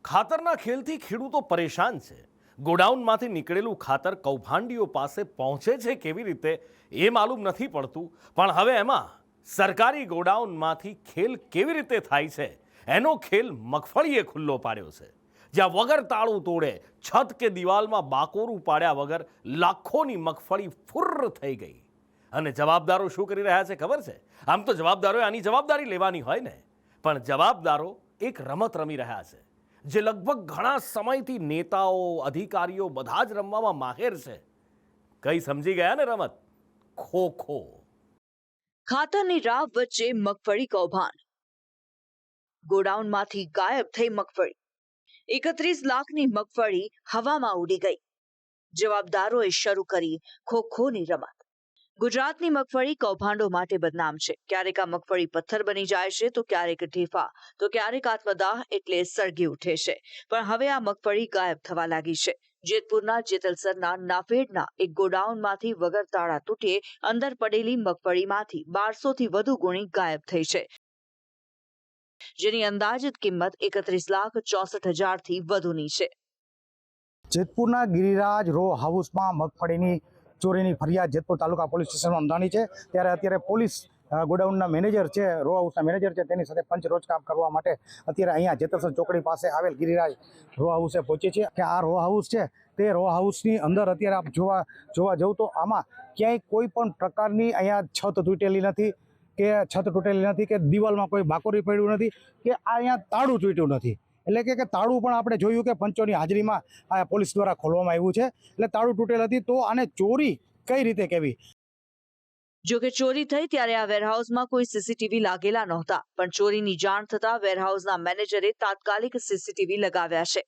ખાતરના ખેલથી ખેડૂતો પરેશાન છે। ગોડાઉનમાંથી નીકળેલું ખાતર કૌભાંડીઓ પાસે પહોંચે છે કેવી રીતે એ માલુમ નથી પડતું, પણ હવે એમાં સરકારી ગોડાઉનમાંથી ખેલ કેવી રીતે થાય છે એનો ખેલ મગફળીએ ખુલ્લો પાડ્યો છે। જ્યાં વગર તાળું તોડે છત કે દિવાલમાં બાકોરું પાડ્યા વગર લાખોની મગફળી ફુર્ર થઈ ગઈ। અને જવાબદારો શું કરી રહ્યા છે ખબર છે? આમ તો જવાબદારોએ આની જવાબદારી લેવાની હોય ને, પણ જવાબદારો એક રમત રમી રહ્યા છે જે લગભગ ઘણા સમયથી નેતાઓ અધિકારીઓ બધા જ રમવામાં માહેર છે। કઈ સમજી ગયા ને રમત? ખો ખો। ખાતરની રાવ વચ્ચે મગફળી કૌભાંડ। ગોડાઉનમાંથી ગાયબ થઈ મગફળી। 31 લાખની મગફળી હવામાં ઉડી ગઈ। જવાબદારોએ શરૂ કરી ખોખોની રમત। ગુજરાતની મગફળી કૌભાંડો માટે બદનામ છે। ક્યારેક આ મગફળી પથ્થર બની જાય છે, તો ક્યારેક ઢીફા, તો ક્યારેક આત્મદાહ એટલે સળગી ઉઠે છે। પણ હવે આ મગફળી ગાયબ થવા લાગી છે। જેતપુરના જેતલસરના નાફેડના એક ગોડાઉનમાંથી વગર તાળા તૂટે અંદર પડેલી મગફળીમાંથી 1200 થી વધુ ગુણી ગાયબ થઈ છે, જેની અંદાજિત કિંમત 31,64,000 થી વધુની છે। જેતપુરના ગિરિરાજ રો હાઉસમાં મગફળીની ચોરીની ફરિયાદ જેતપુર તાલુકા પોલીસ સ્ટેશનમાં નોંધાણી છે। ત્યારે અત્યારે પોલીસ ગોડાઉનના મેનેજર છે, રો હાઉસના મેનેજર છે, તેની સાથે પંચરોજ કામ કરવા માટે અત્યારે અહીંયા જેતલસર ચોકડી પાસે આવેલ ગિરિરાજ રો હાઉસે પહોંચે છે। કે આ રો હાઉસ છે તે રો હાઉસની અંદર અત્યારે આપ જોવા જવું તો આમાં ક્યાંય કોઈ પણ પ્રકારની અહીંયા છત તૂટેલી નથી કે દિવાલમાં કોઈ બાકોરી પડ્યું નથી કે અહીંયા તાળું તૂટ્યું નથી। એટલે કે તાળું પણ આપણે જોયું કે પંચોની હાજરીમાં આ પોલીસ દ્વારા ખોલવામાં આવ્યું છે। એટલે તાળું તૂટેલ હતી, તો આને ચોરી કઈ રીતે કેવી? જો કે ચોરી થઈ ત્યારે આ વેરહાઉસમાં કોઈ સીસીટીવી લાગેલા નહોતા, પણ ચોરીની જાણ થતા વેરહાઉસના મેનેજરે તાત્કાલિક સીસીટીવી લગાવ્યા છે।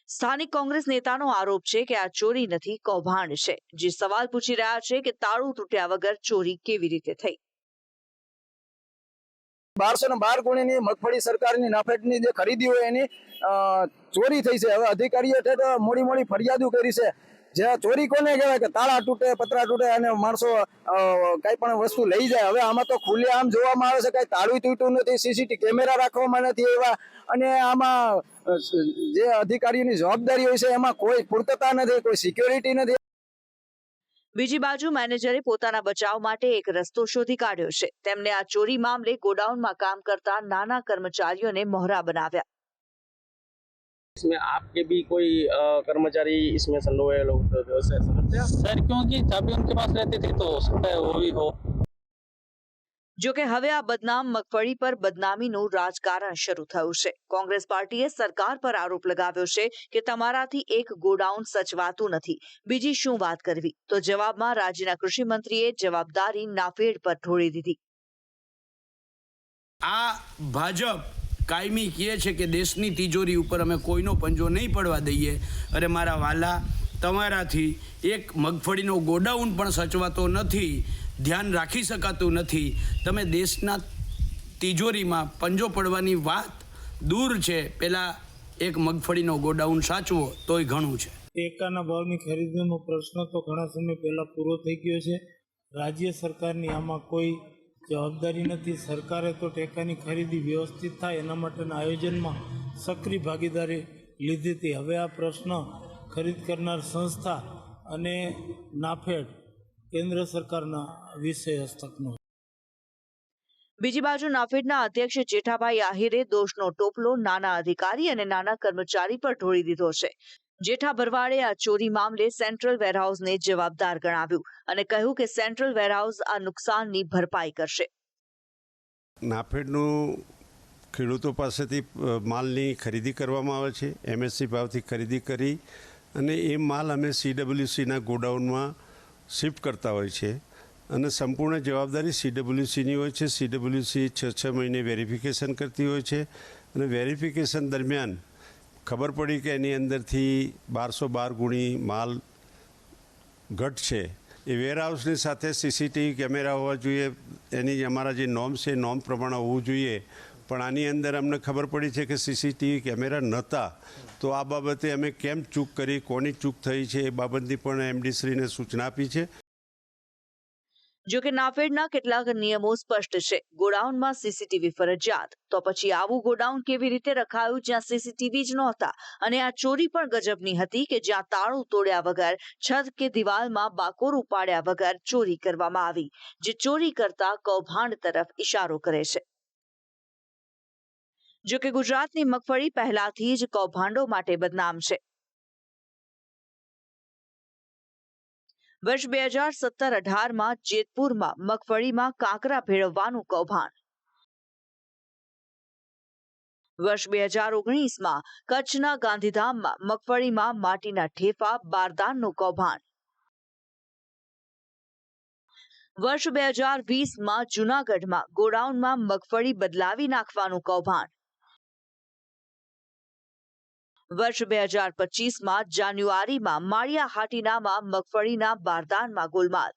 સ્થાનિક કોંગ્રેસ નેતાનો આરોપ છે કે આ ચોરી નથી, કૌભાંડ છે। જે સવાલ પૂછી રહ્યા છે કે તાળું તૂટ્યા વગર ચોરી કેવી રીતે થઈ? 1212 ગુણીની મગફળી સરકારની નાફેડની જે ખરીદી હોય એની ચોરી થઈ છે। હવે અધિકારીઓ મોડી ફરિયાદો કરી છે। જે ચોરી કોને કહેવાય કે તાળા તૂટે, પતરા તૂટે અને માણસો કઈ પણ વસ્તુ લઈ જાય। હવે આમાં તો ખુલ્લે આમ જોવામાં આવે છે, કઈ તાળું તૂટ્યું નથી, સીસીટીવી કેમેરા રાખવામાં નથી એવા, અને આમાં જે અધિકારીઓની જવાબદારી હોય છે એમાં કોઈ પૂર્તતા નથી, કોઈ સિક્યોરિટી નથી। બીજી બાજુ મેનેજરે પોતાના બચાવ માટે એક રસ્તો શોધી કાઢ્યો છે। તેમને આ ચોરી મામલે ગોડાઉનમાં કામ કરતા નાના કર્મચારીઓને મોહરા બનાવ્યા। इसमें आपके भी कोई कर्मचारी इसमें संडोए लोग समझते सर, क्योंकि चाबी उनके पास रहती थी तो हो सकता है वो भी हो। જો કે હવે આ બદનામ મગફળી પર બદનામીનું રાજકારણ શરૂ થયું છે। કોંગ્રેસ પાર્ટીએ સરકાર પર આરોપ લગાવ્યો છે કે તમારાથી એક ગોડાઉન સચવાતું નથી, બીજી શું વાત કરવી? તો જવાબમાં રાજ્યના કૃષિ મંત્રીએ જવાબદારી નાફેડ પર ઢોળી દીધી। આ ભાજપ કાયમી કહે છે કે દેશની તિજોરી ઉપર અમે કોઈનો પંજો નહીં પડવા દઈએ। અરે મારા વાલા, તમારાથી એક મગફળીનો ગોડાઉન પણ સચવાતો નથી, ધ્યાન રાખી શકાતું નથી। તમે દેશના તિજોરીમાં પંજો પડવાની વાત દૂર છે, પહેલાં એક મગફળીનો ગોડાઉન સાચવો તોય ઘણું છે। ટેકાના ભાવની ખરીદીનો પ્રશ્ન તો ઘણા સમય પહેલાં પૂરો થઈ ગયો છે। રાજ્ય સરકારની આમાં કોઈ જવાબદારી નથી। સરકારે તો ટેકાની ખરીદી વ્યવસ્થિત થાય એના માટેના આયોજનમાં સક્રિય ભાગીદારી લીધી હતી। હવે આ પ્રશ્ન ખરીદ કરનાર સંસ્થા અને નાફેડ કેન્દ્ર સરકારના વિષય હસ્તકનો। બીજી બાજુ નાફેડના અધ્યક્ષ જેઠાભાઈ આહિરે દોષનો ટોપલો નાના અધિકારી અને નાના કર્મચારી પર ઢોળી દીધો છે। જેઠા ભરવાડે આ ચોરી મામલે સેન્ટ્રલ વેરહાઉસને જવાબદાર ગણાવ્યું અને કહ્યું કે સેન્ટ્રલ વેરહાઉસ આ નુકસાનની ભરપાઈ કરશે। નાફેડનું ખેડૂતો પાસેથી માલની ખરીદી કરવામાં આવે છે, એમએસપી ભાવથી ખરીદી કરી અને એ માલ અમે સીડબ્લ્યુસીના ગોડાઉનમાં શિફ્ટ કરતા હોય છે અને સંપૂર્ણ જવાબદારી સીડબ્લ્યુસીની હોય છે। સીડબ્લ્યુસી 6 મહિને વેરિફિકેશન કરતી હોય છે અને વેરિફિકેશન દરમિયાન ખબર પડી કે એની અંદરથી 1212 ગુણી માલ ઘટ છે। એ વેરહાઉસની સાથે સીસીટીવી કેમેરા હોવા જોઈએ, એની અમારા જે નોર્મ છે નોર્મ પ્રમાણે હોવું જોઈએ, પણ આની અંદર અમને ખબર પડી છે કે સીસીટીવી કેમેરા નહોતા। તો આ બાબતે અમે કેમ ચૂક કરી, કોની ચૂક થઈ છે એ બાબતની પણ એમડીશ્રીને સૂચના આપી છે। જો કે નાફેડના કેટલાક નિયમો સ્પષ્ટ છે. ગોડાઉનમાં સીસીટીવી ફરજિયાત. તો પછી આવું ગોડાઉન કેવી રીતે રખાયું જ્યાં સીસીટીવી જ નહોતા? અને આ ચોરી પણ ગજબની હતી કે જ્યાં તાળું તોડ્યા વગર, છત કે દિવાલમાં બાકોર ઉપાડ્યા વગર ચોરી કરવામાં આવી, જે ચોરી કરતા કૌભાંડ તરફ ઇશારો કરે છે. જો કે ગુજરાતની મગફળી પહેલાથી જ કૌભાંડો માટે બદનામ છે. વર્ષ 2017-18માં જેતપુરમાં મગફળીમાં કાંકરા ભેળવવાનું કૌભાંડ. વર્ષ 2019માં કચ્છના ગાંધીધામમાં મગફળીમાં માટીના ઠેફા બારદાનનું કૌભાંડ. વર્ષ 2020માં જૂનાગઢમાં ગોડાઉનમાં મગફળી બદલાવી નાખવાનું કૌભાંડ. વર્ષ 2025માં જાન્યુઆરીમાં માળિયા હાટીનામાં મગફળીના બારદાનમાં ગોલમાલ.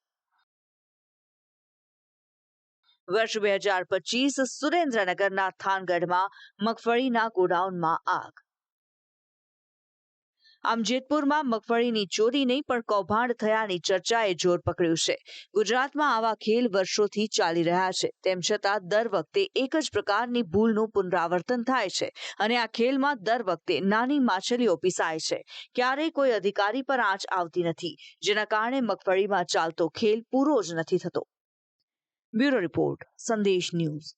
વર્ષ 2025 સુરેન્દ્રનગરના થાનગઢમાં મગફળીના ગોડાઉનમાં આગ. આમ જેતપુરમાં મગફળીની ચોરી નહીં પણ કૌભાંડ થયાની ચર્ચાએ જોર પકડ્યું છે. ગુજરાતમાં આવા ખેલ વર્ષોથી ચાલી રહ્યા છે. તેમ છતાં દર વખતે એક જ પ્રકારની ભૂલનું પુનરાવર્તન થાય છે અને આ ખેલમાં દર વખતે નાની માછલીઓ પીસાય છે. ક્યારેય કોઈ અધિકારી પર આંચ આવતી નથી, જેના કારણે મગફળીમાં ચાલતો ખેલ પૂરો જ નથી થતો. બ્યુરો રિપોર્ટ, સંદેશ ન્યૂઝ.